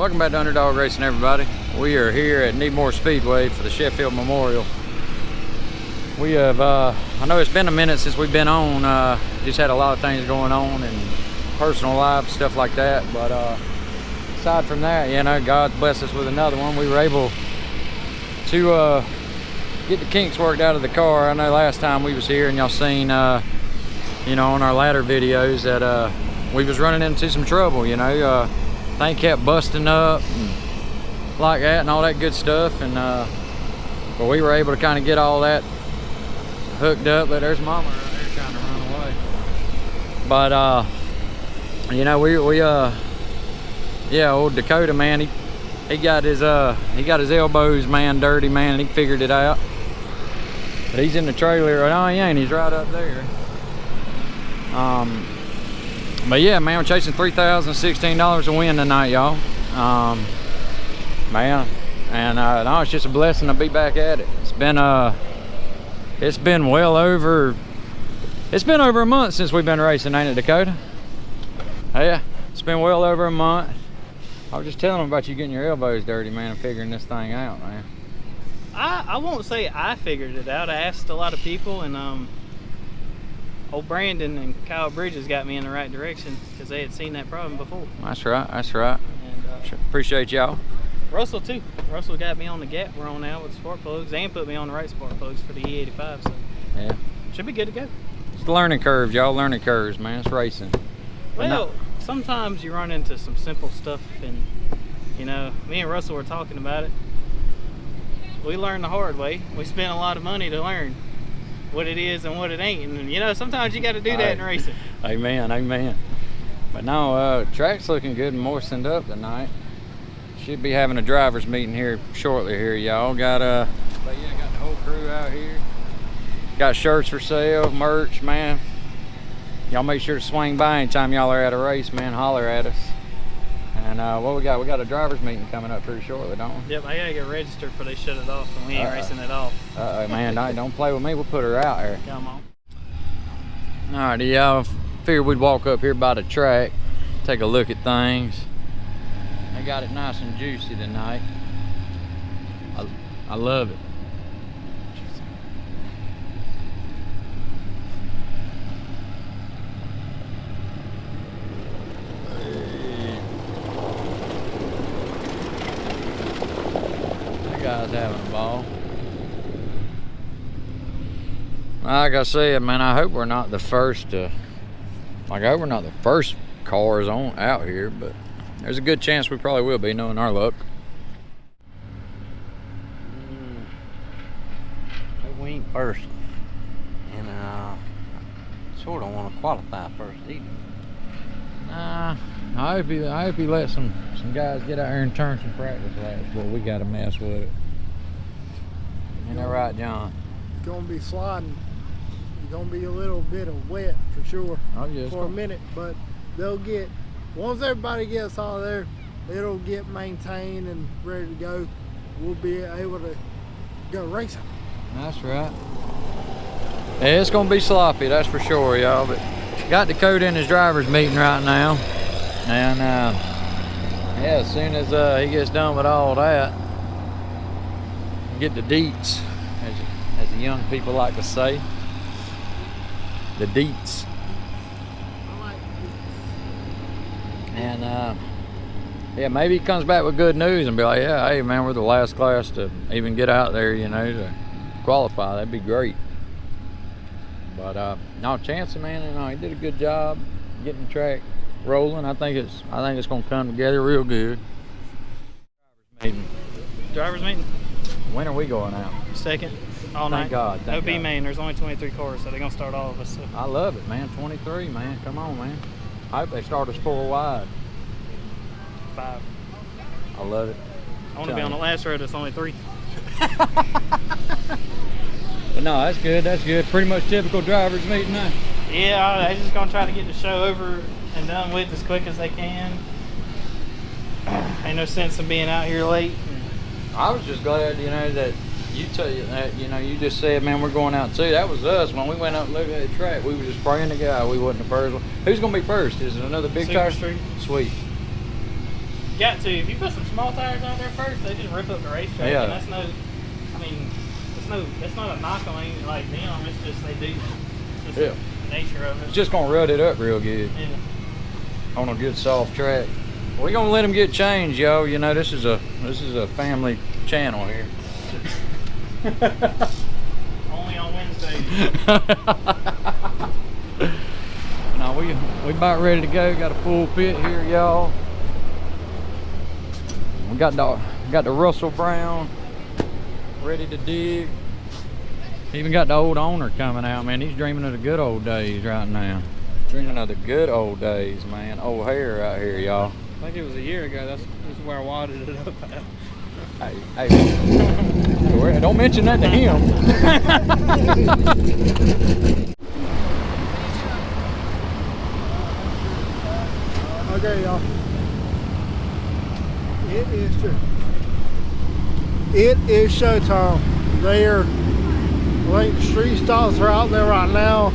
Welcome back to Underdog Racing, everybody. We are here at Needmore Speedway for the Sheffield Memorial. We have, I know it's been a minute since we've been on. Just had a lot of things going on in personal life, stuff like that. But aside from that, you know, God blessed us with another one. We were able to get the kinks worked out of the car. I know last time we was here and y'all seen, you know, on our ladder videos that we was running into some trouble, you know. Thing kept busting up and like that and all that good stuff, and but we were able to kind of get all that hooked up. But there's Mama right there trying to run away. But you know, yeah, old Dakota, man, he got his elbows, man, dirty, man, and he figured it out. But he's in the trailer. No, he ain't. He's right up there. But yeah, man, we're chasing $3,016 a win tonight, y'all. Man, and no, it's just a blessing to be back at it. It's been well over, a month since we've been racing, ain't it, Dakota? Yeah, it's been well over a month. I was just telling them about you getting your elbows dirty, man, and figuring this thing out, man. I won't say I figured it out. I asked a lot of people, and old Brandon and Kyle Bridges got me in the right direction because they had seen that problem before. That's right. And appreciate y'all. Russell too. Russell got me on the gap we're on now with spark plugs and put me on the right spark plugs for the E85. So yeah, should be good to go. It's the learning curve, y'all. Learning curves, man. It's racing. Well, sometimes you run into some simple stuff, and you know, me and Russell were talking about it. We learned the hard way. We spent a lot of money to learn what it is and what it ain't, and you know, sometimes you got to do that in racing. Amen. But no, track's looking good and moistened up tonight. Should be having a drivers meeting here shortly here, y'all. Got but yeah, got the whole crew out here. Got shirts for sale, merch, man. Y'all make sure to swing by anytime y'all are at a race, man. Holler at us. And what we got? We got a drivers meeting coming up pretty shortly, don't we? Yep, I gotta get registered before they shut it off, and we ain't racing at all. Man, don't play with me. We'll put her out there. Come on. All right, y'all. Figured we'd walk up here by the track, take a look at things. They got it nice and juicy tonight. I love it. Guys having a ball. Like I said, man, I hope we're not the first I hope we're not the first cars on out here, but there's a good chance we probably will be, knowing our luck. We ain't first, and sort of want to qualify first either. Nah, I hope he let some guys get out here and turn some practice laps, but we got to mess with it. Ain't that right, John? It's gonna be sliding. It's gonna be a little bit of wet for sure. Oh yeah, for a minute, but they'll get, once everybody gets out of there, it'll get maintained and ready to go. We'll be able to go racing. That's right. Yeah, it's gonna be sloppy, that's for sure, y'all. But got Dakota in his driver's meeting right now, and yeah, as soon as he gets done with all that, get the deets, as the young people like to say. The deets. And yeah, maybe he comes back with good news and be like, yeah, hey man, we're the last class to even get out there, you know, to qualify. That'd be great. But no, Chance, man, you know, he did a good job getting the track rolling. I think it's gonna come together real good. Drivers meeting. When are we going out? Second, all night. Thank God. That'll be main. There's only 23 cars, so they're gonna start all of us. So. I love it, man. 23, man. Come on, man. I hope they start us 4 wide. 5. I love it. I want to be on the last row. That's only 3. But no, that's good. That's good. Pretty much typical drivers meeting, huh? Yeah, they're just gonna try to get the show over and done with as quick as they can. Ain't no sense in being out here late. I was just glad, you know, that you just said, man, we're going out too. That was us. When we went out and looked at the track, we were just praying to God we wasn't the first one. Who's going to be first? Is it another big tire? Street. Sweet. got to. If you put some small tires out there first, they just rip up the racetrack. Yeah. And that's no, I mean, that's not a knock on anything like them. It's just they do. It's just the nature of it. It's just gonna rut it up real good Yeah. on a good soft track. We're gonna let them get changed, yo. You know, this is a family channel here. Only on Wednesdays. Now we about ready to go. Got a full pit here, y'all. We got the Russell Brown ready to dig. Even got the old owner coming out, man. He's dreaming of the good old days right now. Dreaming of the good old days, man. Old hair out here, y'all. I think it was a year ago. This is where I wadded it up at. Hey, don't mention that to him. Okay, y'all. It is showtime. I think the street stocks are out there right now.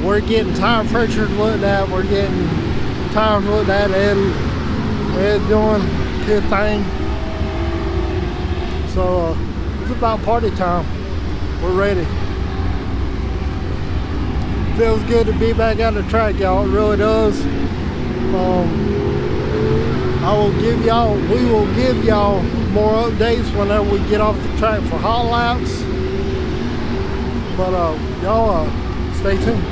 We're getting tire pressures looked at. We're getting tires looked at. Ed's doing his thing. So it's about party time. We're ready. Feels good to be back on the track, y'all. It really does. We will give y'all more updates whenever we get off the track for hot laps. But y'all stay tuned.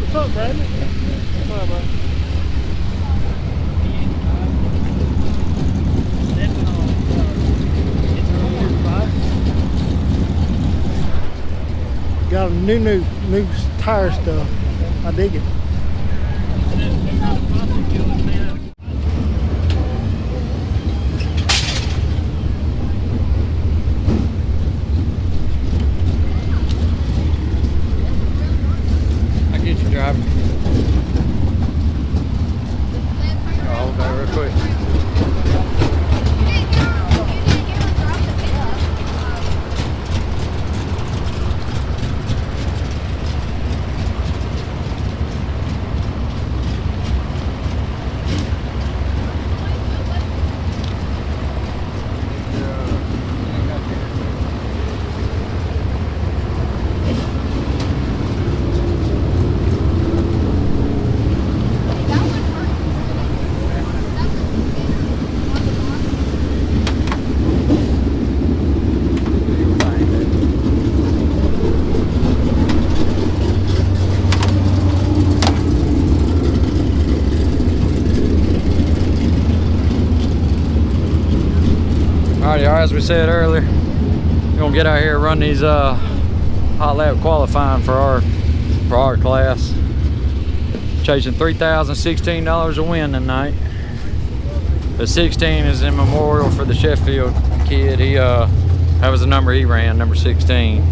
What's up, Brandon? What up, bro? Got a new tire stuff. I dig it. I get you, driver. Hold that real quick. Alrighty, as we said earlier, we're gonna get out here and run these hot lap qualifying for our class. Chasing $3,016 a win tonight. The 16 is in memorial for the Sheffield kid. He that was the number he ran, number 16.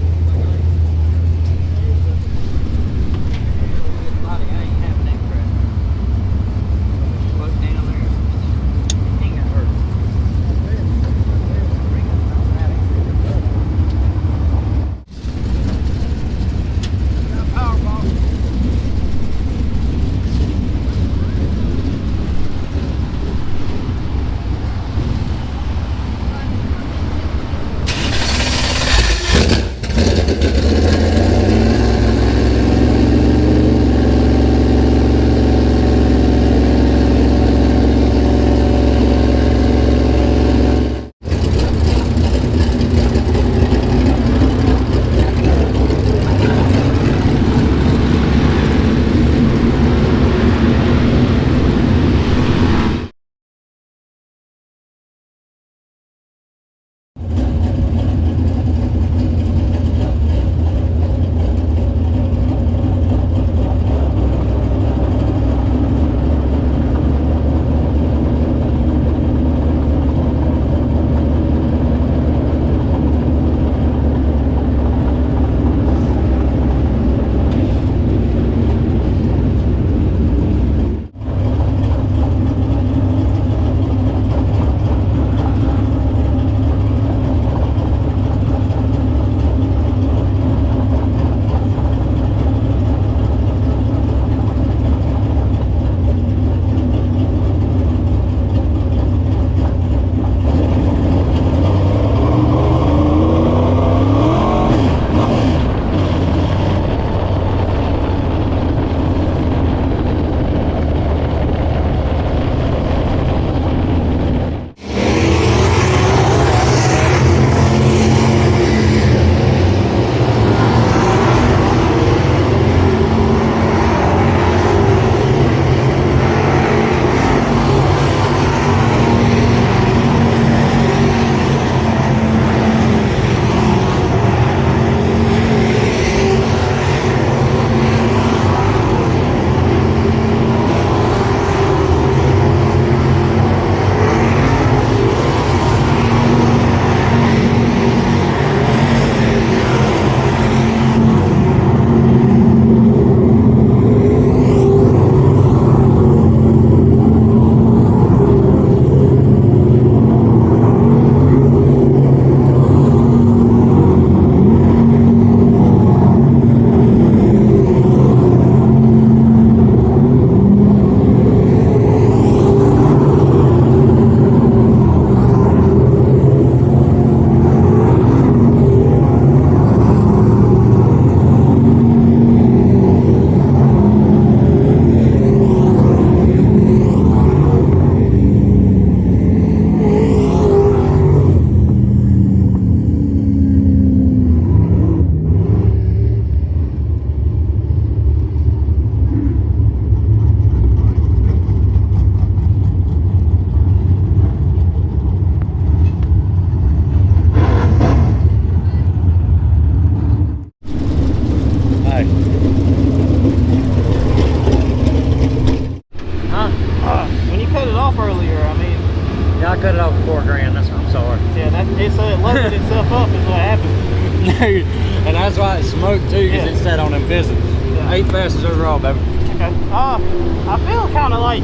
And that's why it's smoked too, because Yeah. it sat on them pistons. Yeah. 8 fastest overall, baby. Okay. I feel kind of like,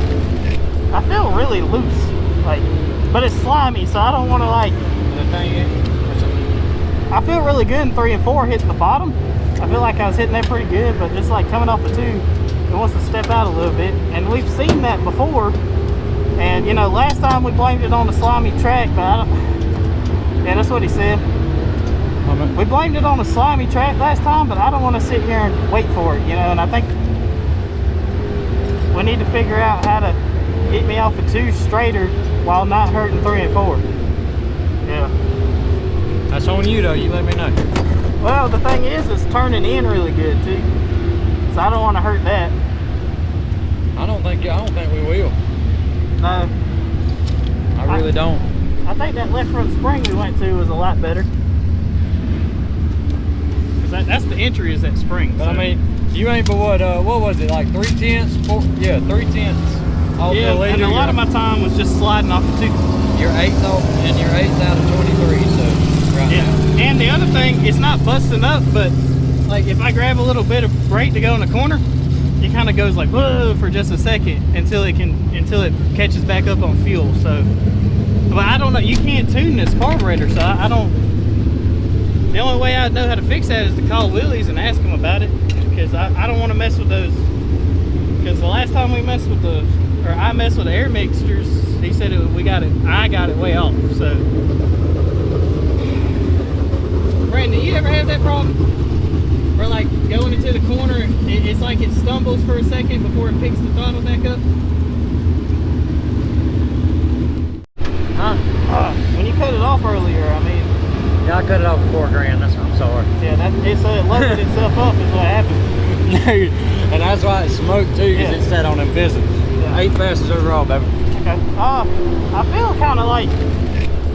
I feel really loose, like, but it's slimy, so I don't want to like. The thing is, I feel really good in 3 and 4 hitting the bottom. I feel like I was hitting that pretty good, but just like coming off the 2, it wants to step out a little bit. And we've seen that before. And you know, last time we blamed it on the slimy track, but I don't. Yeah, that's what he said. We blamed it on the slimy track last time, but I don't want to sit here and wait for it, you know. And I think we need to figure out how to get me off of 2 straighter while not hurting 3 and 4. Yeah. that's on you though, you let me know. Well, the thing is, it's turning in really good too, so I don't want to hurt that. I don't think we will. No, I really don't. I think that left front spring we went to was a lot better. Cause that's the entry, is that spring. But So. I mean, you ain't but what was it, like 3/10? 3/10 off Yeah, the leader. and a lot of my time was just sliding off the 2. You're 8th off, and you're 8th out of 23, so right Yeah, now. and the other thing, it's not busting up, but like if I grab a little bit of brake to go in the corner, it kind of goes like whoa for just a second until it catches back up on fuel. So, but I don't know. You can't tune this carburetor, so I don't. The only way I know how to fix that is to call Willie's and ask him about it, because I don't want to mess with those. Because the last time we messed with I messed with the air mixtures, he said I got it way off. So, Brandon, you ever have that problem? Where like going into the corner, it's like it stumbles for a second before it picks the throttle back up? Huh? When you cut it off earlier, I mean, Yeah, I cut it off for $4,000. I'm sorry. yeah, it loaded itself up is what happened. And that's why it's smoked too, because Yeah. it sat on them pistons. Yeah. 8 fastest overall, baby. Okay. I feel kind of like,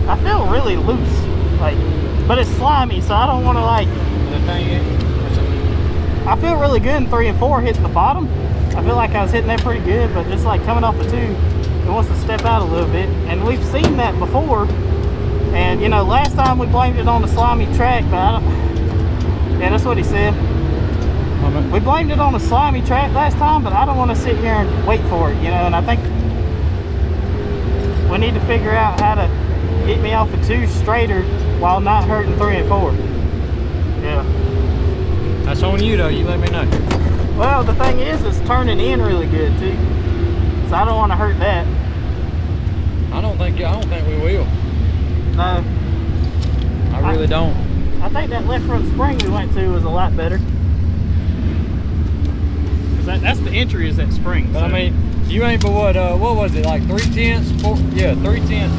I feel really loose, like, but it's slimy, so I don't want to like. The thing is, I feel really good in 3 and 4 hitting the bottom. I feel like I was hitting that pretty good, but just like coming off the 2, it wants to step out a little bit. And we've seen that before. And you know, last time we blamed it on the slimy track, but I don't. Yeah, that's what he said. We blamed it on the slimy track last time, but I don't want to sit here and wait for it, you know. And I think we need to figure out how to get me off of 2 straighter while not hurting 3 and 4. Yeah. that's on you though, you let me know. Well, the thing is, it's turning in really good too, so I don't want to hurt that. I don't think we will. No, I really don't. I think that left front spring we went to was a lot better. Cause that's the entry, is that spring. But So. I mean, you ain't but what was it, like 3/10? 3/10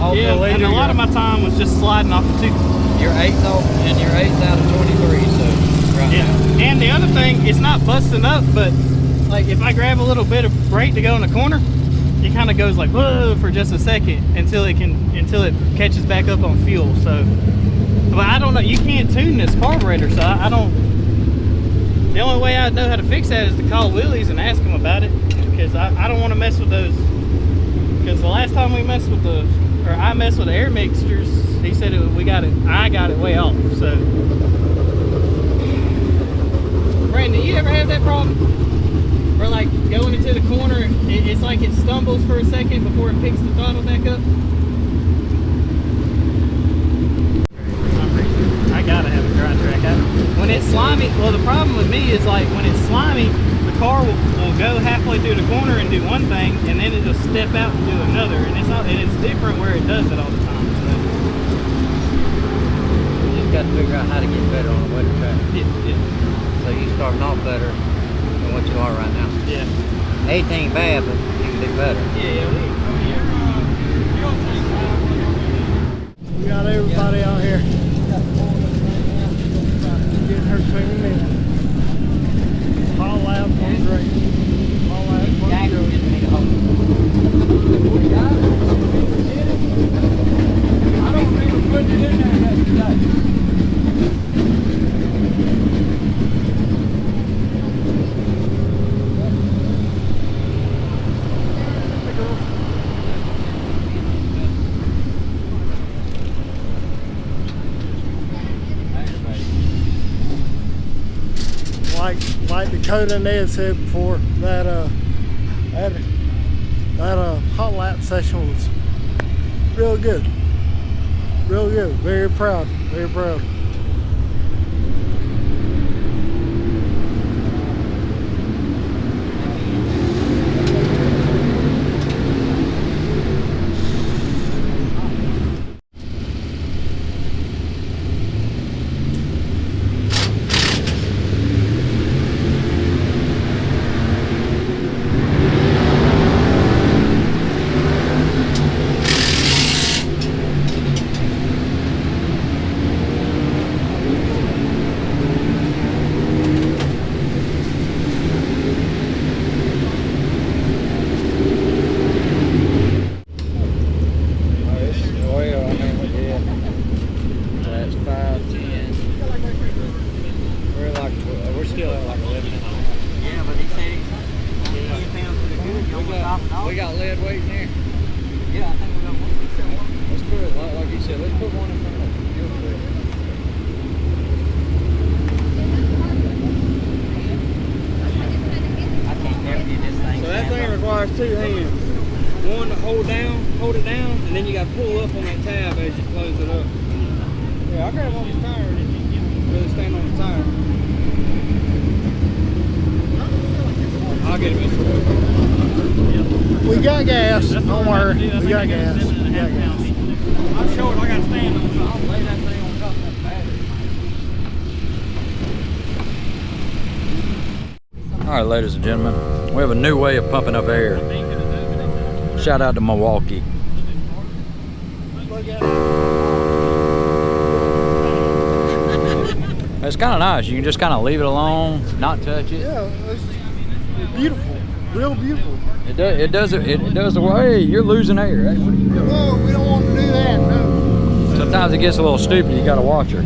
off Yeah, the leader. and a lot of my time was just sliding off the 2. You're 8th off, and you're 8th out of 23, so right Yeah, now. and the other thing, it's not busting up, but like if I grab a little bit of brake to go in the corner, it kind of goes like whoa for just a second until it catches back up on fuel. So, but I don't know. You can't tune this carburetor, so I don't. The only way I know how to fix that is to call Willie's and ask him about it, because I don't want to mess with those. Because the last time we messed with I messed with the air mixtures, he said I got it way off. So, Brandon, you ever have that problem? Where like going into the corner, it's like it stumbles for a second before it picks the throttle back up? For some reason, I gotta have a dry track. When it's slimy, well, the problem with me is like when it's slimy, the car will go halfway through the corner and do one thing, and then it'll step out and do another, and it's different where it does it all the time. So. You just got to figure out how to get better on a wetter track. Yeah. So you starting off better than what you are right now. Yeah. 8 ain't bad, but you can do better. Yeah. We got everybody out here getting her tuned in. All lab one great. All lab one good. I don't remember putting it in there yesterday. like Dakota and Ed said before, that hot lap session was real good. Real good. Very proud. Very proud. We're still at like 11 and a half. Yeah, but he said 10 pounds for the good. You almost off and off. We got lead weight in there. Yeah, I think we got one. Let's put it, like you said, let's put one in front of the fuel grill. I can't never get this thing. So that thing requires two hands. One to hold it down, and then you got to pull up on that tab as you close it up. Yeah, I'll grab on the tire and really stand on the tire. I'll get it, Mr. We got gas. Don't worry. We got gas. We got gas. I'm short. I got to stand on it, so I'll lay that thing on top of that battery. All right, ladies and gentlemen, we have a new way of pumping up air. Shout out to Milwaukee. It's kind of nice. You can just kind of leave it alone, not touch it. Yeah, it's beautiful. Real beautiful. It does the way. Hey, you're losing air. Hey, what are you doing? No, we don't want to do that. No. Sometimes it gets a little stupid. You got to watch her.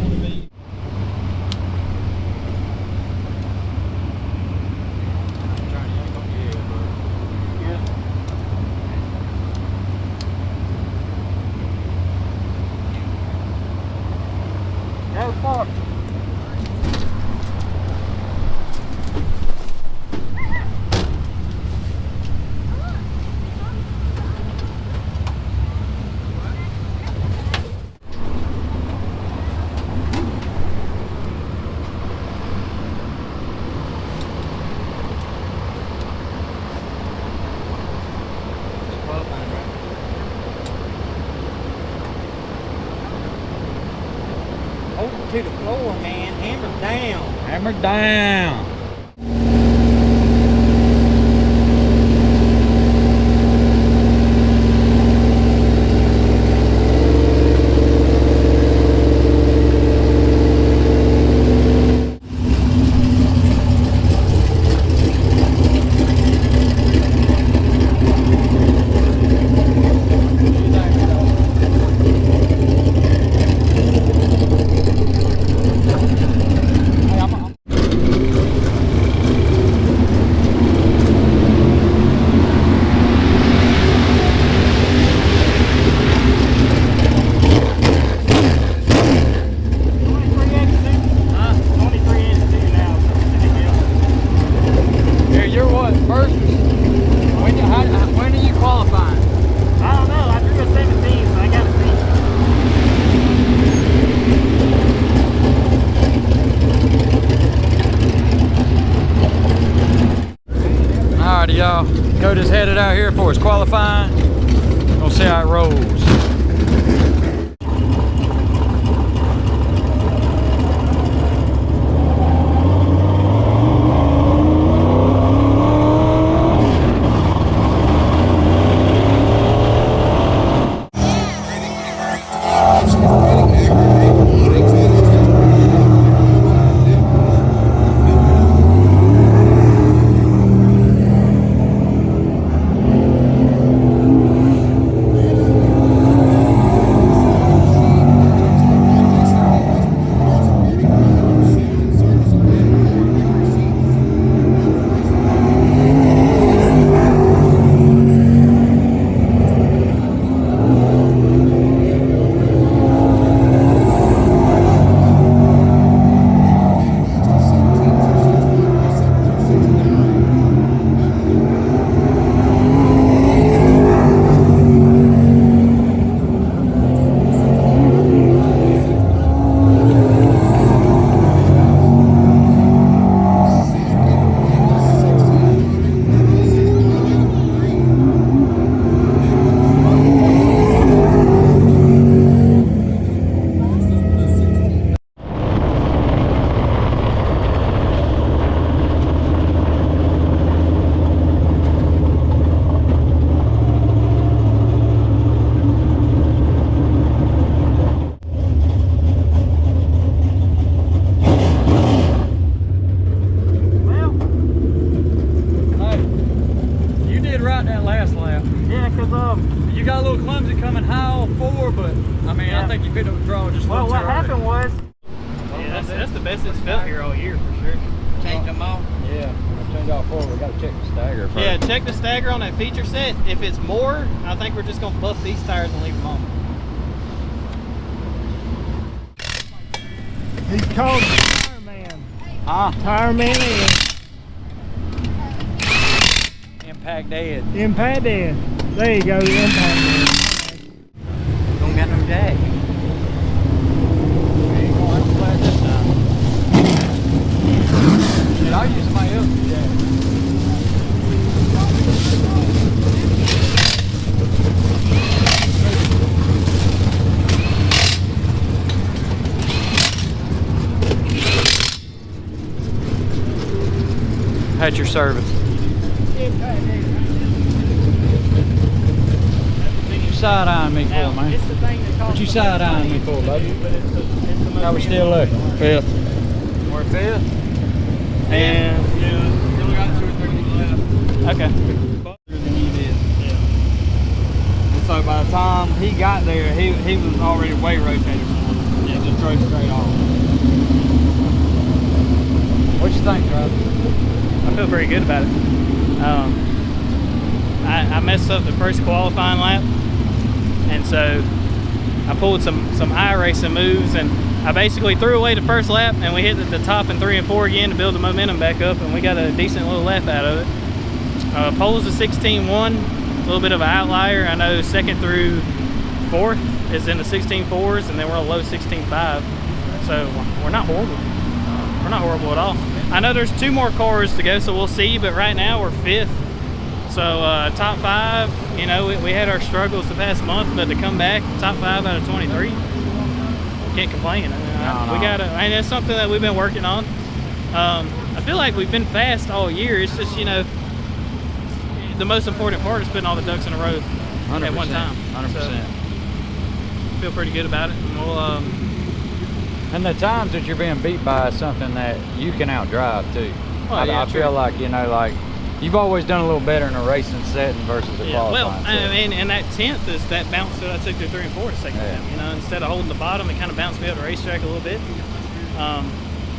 Go for it. Hold it to the floor, man. Hammer down. Hammer down. Y'all, Dakota's headed out here for his qualifying. We'll see how it rolls. the best it's felt here all year for sure. Change them all. Yeah, I'll change all four. We gotta check the stagger first. Yeah, check the stagger on that feature set. If it's more, I think we're just gonna buff these tires and leave them on. He's called the Tire Man. Huh? Tire Man is Impact dead. Impact Dead. There you go, Impact Dead. Don't got no jack. Ain't gonna have to play it this time. Shit, I'll use somebody else's jack. At your service. What you side eyeing me for, man? It's the thing that What you side eyeing me for, baby? but it's the most How we still looking? Fifth. We're fifth. And Yeah, still got 2 or 3 left. okay. Than you did. And so by the time he got there, he was already way rotated. Yeah, just drove straight off. What you think, Travis? I feel pretty good about it. I messed up the first qualifying lap, and so I pulled some iRacing moves, and I basically threw away the first lap, and we hit the top in 3 and 4 again to build the momentum back up, and we got a decent little lap out of it. Pole's a 16.1, a little bit of an outlier. I know 2nd through 4th is in the 16.4s, and then we're a low 16.5, so we're not horrible. We're not horrible at all. I know there's 2 more cars to go, so we'll see, but right now we're 5th. So top 5, you know, we had our struggles the past month, but to come back top 5 out of 23, can't complain. We got to, and it's something that we've been working on. I feel like we've been fast all year. It's just, you know, the most important part is putting all the ducks in a row at one time. 100%. So, feel pretty good about it. And we'll, and the times that you're being beat by is something that you can outdrive too. Oh, yeah, I feel like, you know, like you've always done a little better in a racing setting versus a yeah, well, qualifying setting. and that 10th is that bounce that I took through 3 and 4 the second time. You know, instead of holding the bottom, it kind of bounced me up the racetrack a little bit.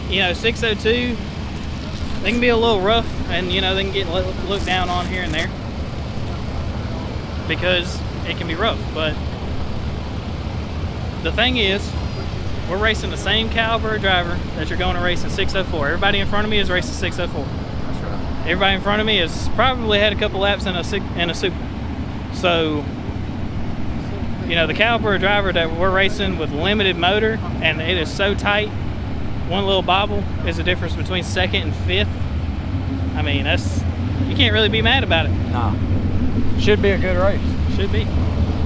You know, 602, they can be a little rough, and you know they can get looked down on here and there because it can be rough. But the thing is, we're racing the same caliber of driver that you're going to race in 604. Everybody in front of me is racing 604. That's right. Everybody in front of me has probably had a couple laps in a super. So, you know, the caliber of driver that we're racing with limited motor, and it is so tight, one little bobble is the difference between 2nd and 5th. I mean, that's, you can't really be mad about it. Nah. Should be a good race. Should be.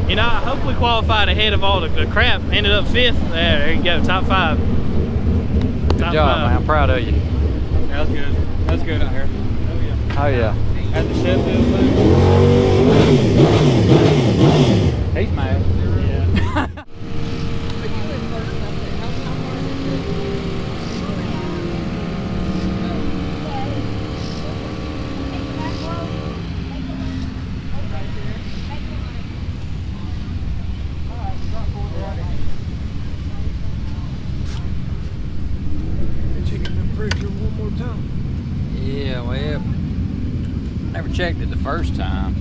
You know, I hope we qualified ahead of all the crap. Ended up 5th. There you go, top 5. Good job, man. I'm proud of you. Yeah, that's good. That's good out here. Oh yeah. At the Sheffield thing. He's mad. Yeah. Yeah, well, never checked it the first time.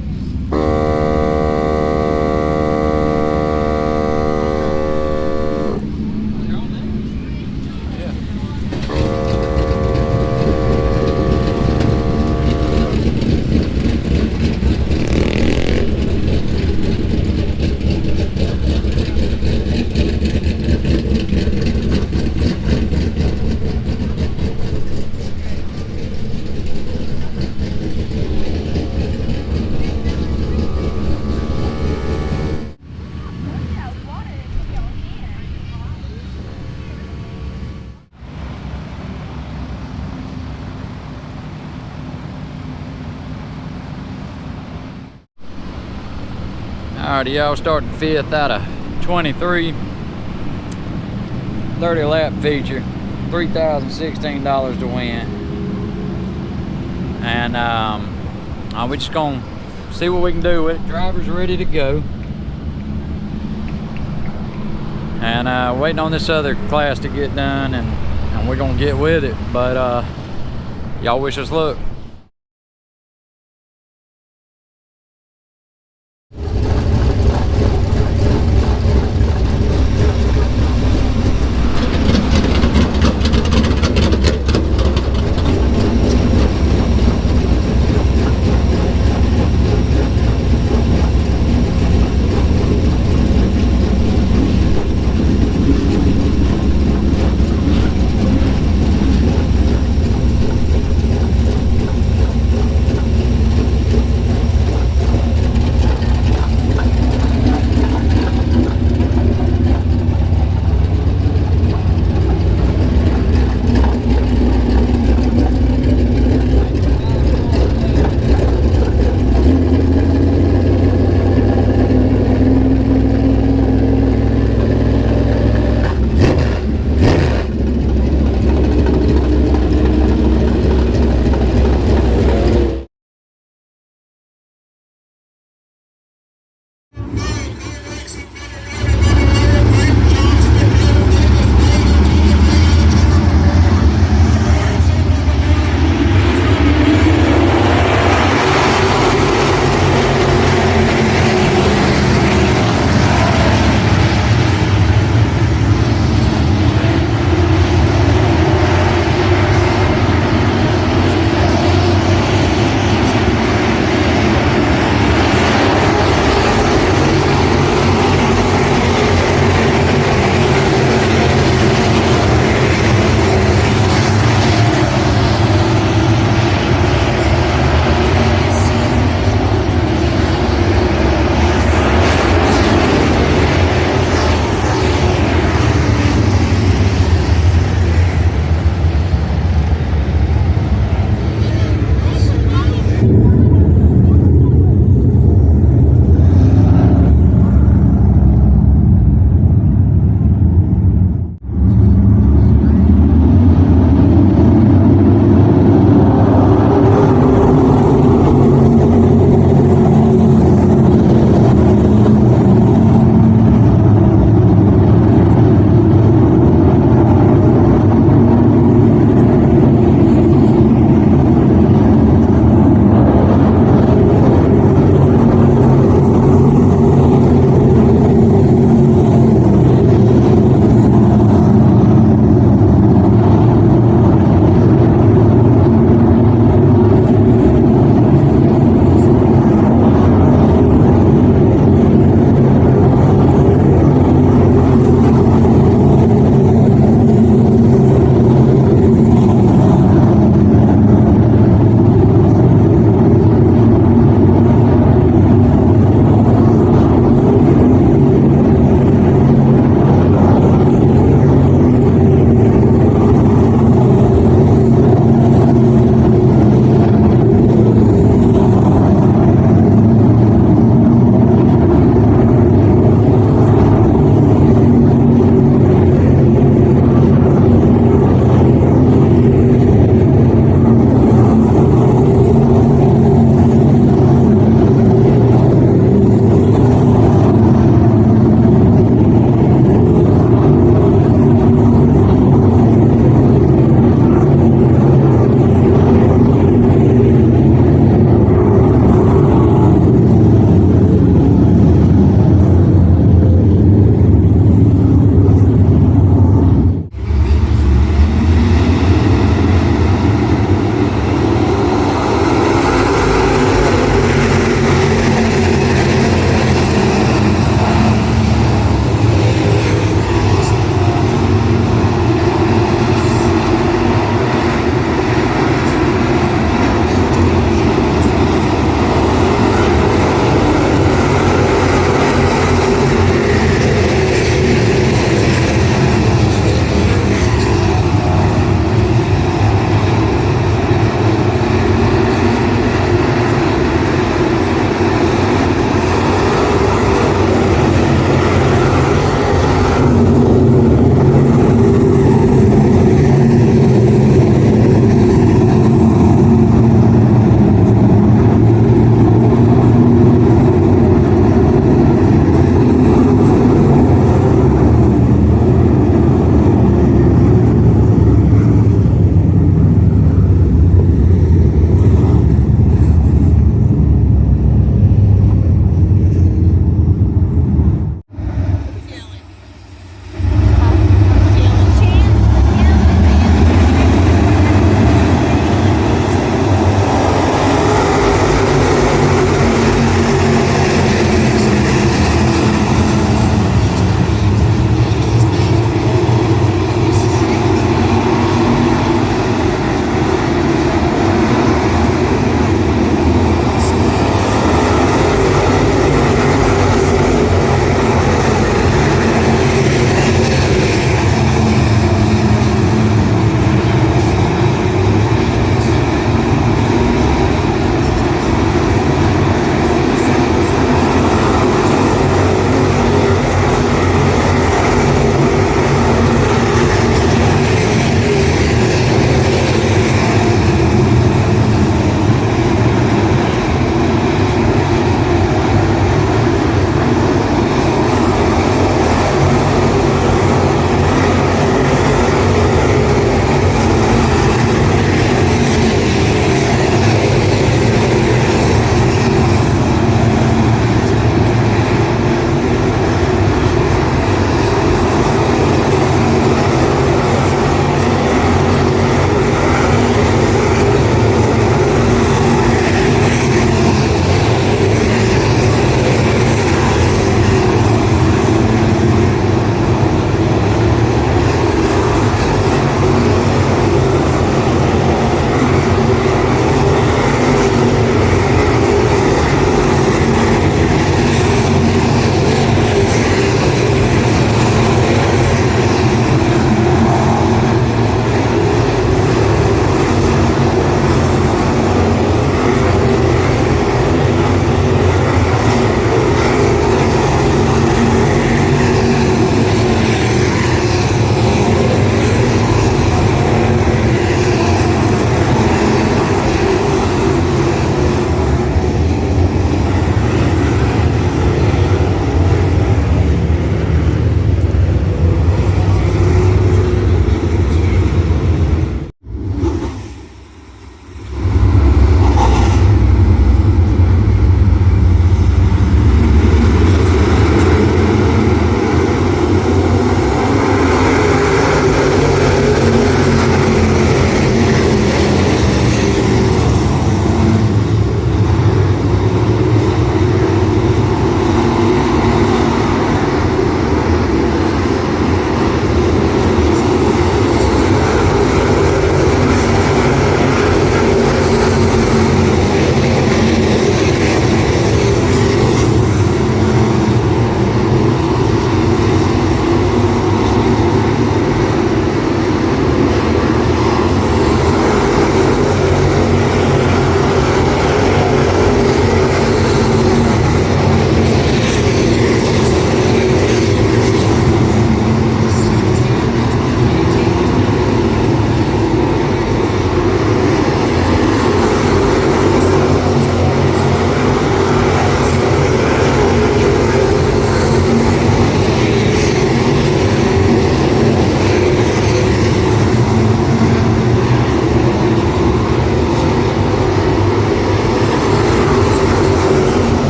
Alrighty, y'all, starting 5th out of 23. 30 lap feature, $3,016 to win. And we're just gonna see what we can do with it. Driver's ready to go. And waiting on this other class to get done, and and we're gonna get with it. But y'all wish us luck.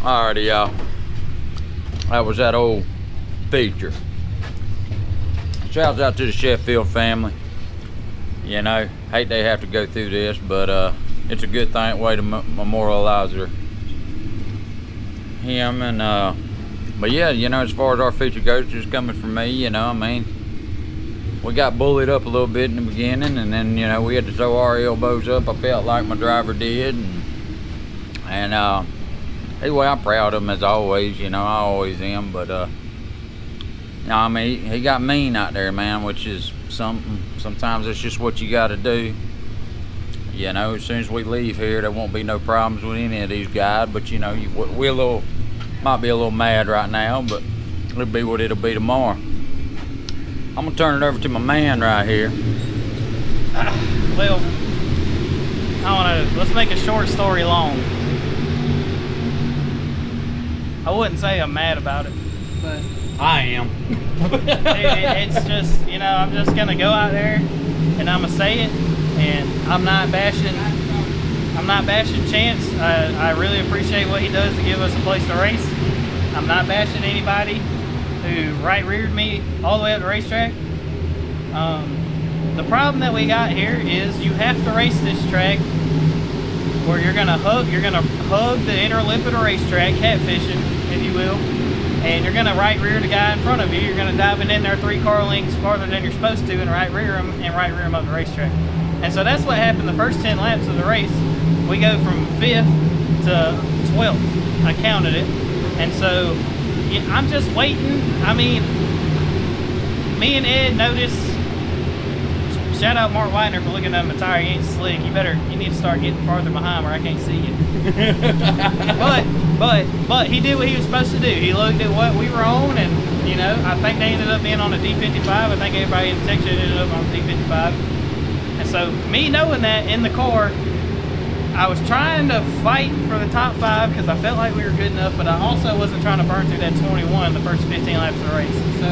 Alrighty, y'all. That was that old feature. Shouts out to the Sheffield family. You know, hate they have to go through this, but it's a good thing, way to memorialize him. And but yeah, you know, as far as our feature goes, just coming from me, you know, I mean, we got bullied up a little bit in the beginning, and then, you know, we had to throw our elbows up. I felt like my driver did, and anyway, I'm proud of him as always. You know, I always am. But you know, I mean, he got mean out there, man, which is something. Sometimes it's just what you got to do. You know, as soon as we leave here, there won't be no problems with any of these guys. But you know, we're might be a little mad right now, but it'll be what it'll be tomorrow. I'm gonna turn it over to my man right here. Well, let's make a short story long. I wouldn't say I'm mad about it, but I am. it's just, you know, I'm just gonna go out there and I'm gonna say it, and I'm not bashing Chance. I really appreciate what he does to give us a place to race. I'm not bashing anybody who right-reared me all the way up the racetrack. The problem that we got here is you have to race this track where you're gonna hug the inner lip of the racetrack, catfishing, if you will, and you're gonna right-rear the guy in front of you. You're gonna dive in there 3 car lengths farther than you're supposed to and right-rear him up the racetrack. And so that's what happened the first 10 laps of the race. We go from 5th to 12th. I counted it. And so I'm just waiting. I mean, me and Ed noticed. Shout out Mark Widener for looking at my tire. He ain't slick. You need to start getting farther behind where I can't see you. but he did what he was supposed to do. He looked at what we were on, and you know, I think they ended up being on a D55. I think everybody in Texas ended up on a D55. And so me knowing that in the car, I was trying to fight for the top 5 because I felt like we were good enough, but I also wasn't trying to burn through that 21 the first 15 laps of the race. So,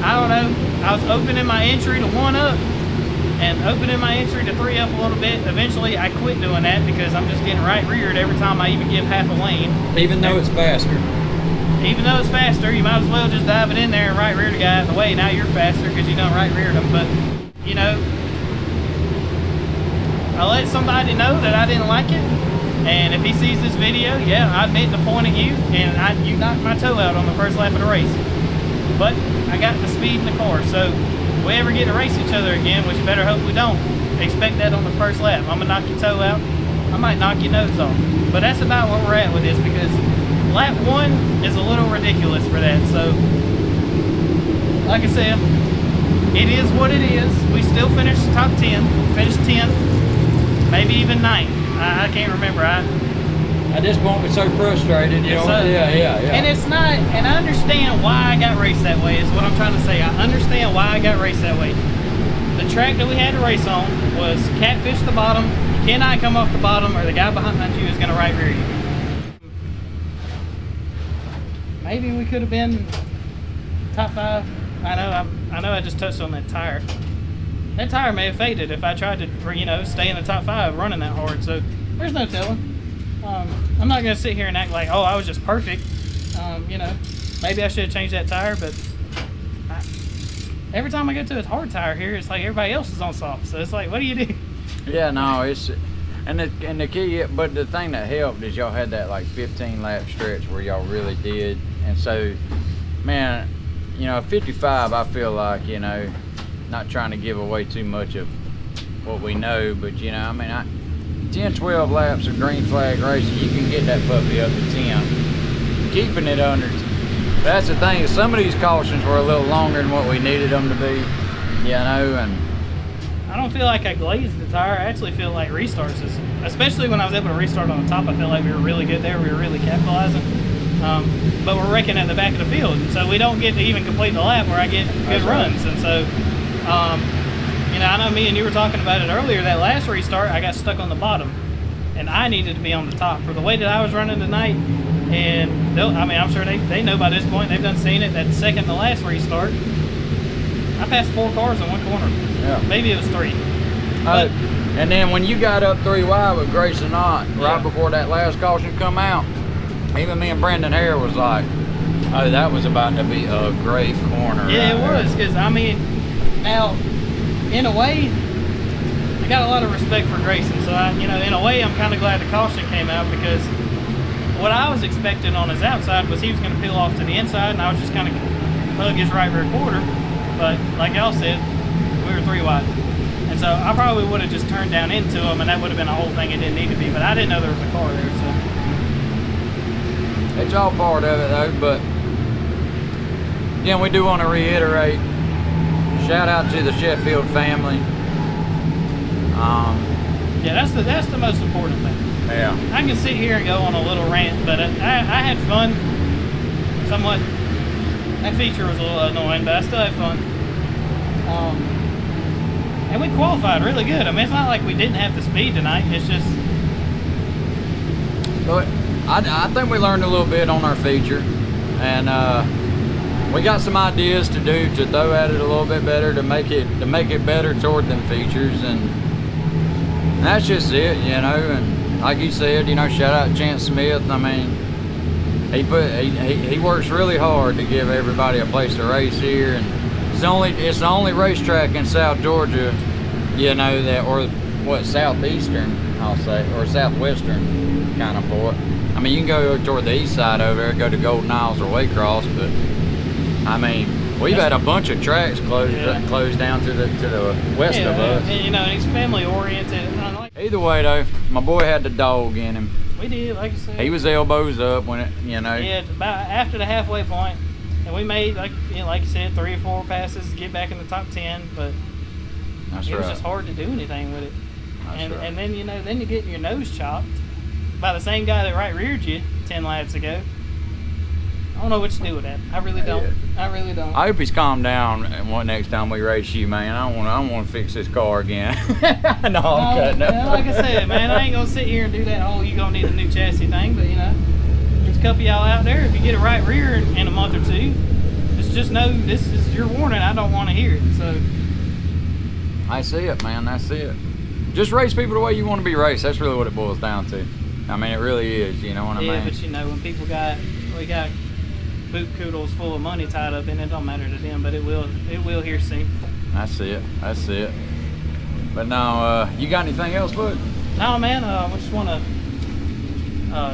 I don't know. I was opening my entry to 1 up and opening my entry to 3 up a little bit. Eventually, I quit doing that because I'm just getting right-reared every time I even give half a lane. Even though it's faster. Even though it's faster, you might as well just dive it in there and right-rear the guy out of the way. Now you're faster because you done right-reared him. But, you know, I let somebody know that I didn't like it, and if he sees this video, yeah, I admit to pointing you, and you knocked my toe out on the first lap of the race. But I got the speed in the car, so if we ever get to race each other again, which better hope we don't, expect that on the first lap. I'm gonna knock your toe out. I might knock your nose off. But that's about where we're at with this, because lap 1 is a little ridiculous for that. So, like I said, it is what it is. We still finished top 10, finished 10th. Maybe even 9th. I can't remember. At this point, we're so frustrated, you know. Yeah. And it's not, and I understand why I got raced that way, is what I'm trying to say. I understand why I got raced that way. The track that we had to race on was catfish the bottom. You cannot come off the bottom or the guy behind you is going to right-rear you. Maybe we could have been top 5. I know I just touched on that tire. That tire may have faded if I tried to, you know, stay in the top 5 running that hard. So there's no telling. I'm not gonna sit here and act like, oh, I was just perfect. You know, maybe I should have changed that tire, but every time I go to a hard tire here, it's like everybody else is on soft. So it's like, what do you do? Yeah, no, it's and the key, but the thing that helped is y'all had that like 15 lap stretch where y'all really did, and so, man, you know, 55, I feel like, you know, not trying to give away too much of what we know, but you know, I mean, 10, 12 laps of green flag racing, you can get that puppy up to 10. Keeping it under, that's the thing, some of these cautions were a little longer than what we needed them to be, you know, and I don't feel like I glazed the tire. I actually feel like restarts, especially when I was able to restart on the top, I felt like we were really good there. We were really capitalizing. But we're wrecking at the back of the field, and so we don't get to even complete the lap where I get good runs. And so, you know, I know me and you were talking about it earlier, that last restart, I got stuck on the bottom, and I needed to be on the top for the way that I was running tonight. And I mean, I'm sure they know by this point, they've done seen it, that second to last restart, I passed 4 cars in one corner. Yeah. Maybe it was 3. But And then when you got up 3 wide with Grace and Knott, right before that last caution come out, even me and Brandon Hare was like, oh, that was about to be a great corner. Yeah, right it was, because I mean, now, in a way, I got a lot of respect for Grayson. So, in a way, I'm kind of glad the caution came out, because what I was expecting on his outside was he was going to peel off to the inside, and I was just kind of hug his right rear quarter. But like y'all said, we were 3 wide. And so I probably would have just turned down into him, and that would have been a whole thing it didn't need to be. But I didn't know there was a car there, so. It's all part of it though, but again, we do want to reiterate, shout out to the Sheffield family. Yeah, that's the most important thing. Yeah. I can sit here and go on a little rant, but I had fun. Somewhat. That feature was a little annoying, but I still had fun. And we qualified really good. I mean, it's not like we didn't have the speed tonight. It's just. But I think we learned a little bit on our feature, and we got some ideas to do to throw at it a little bit better, to make it better toward them features, and that's just it, And like you said, shout out Chance Smith. I mean, he works really hard to give everybody a place to race here, and it's the only racetrack in South Georgia, southeastern, I'll say, or southwestern kind of part. I mean, you can go toward the east side over there, go to Golden Isles or Waycross, but I mean, we've had a bunch of tracks closed down to the west of us. And he's family oriented. Either way though, my boy had the dog in him. We did, like you said. He was elbows up when it, Yeah, about after the halfway point, and we made like you said, 3 or 4 passes to get back in the top 10, but That's it right. was just hard to do anything with it. That's right. And then then you get your nose chopped by the same guy that right reared you 10 laps ago. I don't know what to do with that. I really don't. Yeah. I really don't. I hope he's calmed down next time we race you, man. I don't want to fix this car again. No, I'm cutting up. Like I said, man, I ain't gonna sit here and do that whole you gonna need a new chassis thing, but there's a couple of y'all out there. If you get a right rear in a month or two, just know this is your warning. I don't want to hear it. So I see it, man. That's it. Just race people the way you want to be raced. That's really what it boils down to. I mean, it really is. You know what I mean? Yeah, but when people got boot koodles full of money tied up in it, don't matter to them, but it will here soon. That's it. But now, you got anything else, bud? No, man. We just want to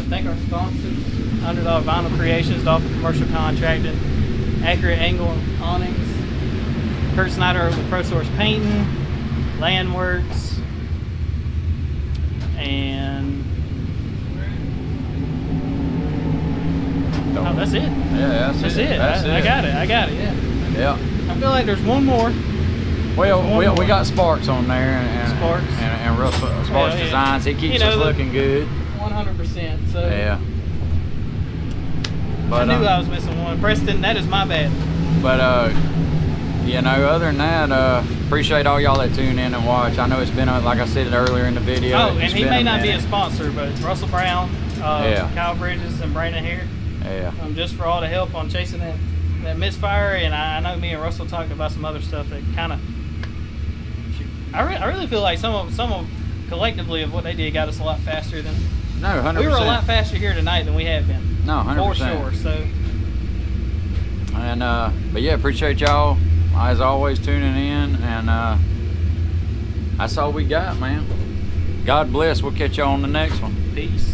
thank our sponsors: Underdog Vinyl Creations, Dolphin Commercial Contracting, Accurate Angle and Awnings, Kurt Snyder with Pro Source Painting, Landworks, and oh, that's it. Yeah, that's it. I got it. Yeah. Yeah. I feel like there's one more. Well, we got Sparks on there, and Sparks and Russell Sparks Designs. He keeps us looking good. 100%. So Yeah. I But knew I was missing one. Preston, that is my bad. But other than that, appreciate all y'all that tune in and watch. I know it's been like I said earlier in the video. Oh, and it's he been may not be a minute. sponsor, but Russell Brown, Kyle Bridges, and Brandon here. Yeah. Just for all the help on chasing that misfire, and I know me and Russell talked about some other stuff that kind of. I really feel like some of collectively of what they did got us a lot faster than. No, 100%. We were a lot faster here tonight than we have been. No, 100%. For sure. So. And but yeah, appreciate y'all as always tuning in, and that's all we got, man. God bless. We'll catch y'all on the next one. Peace.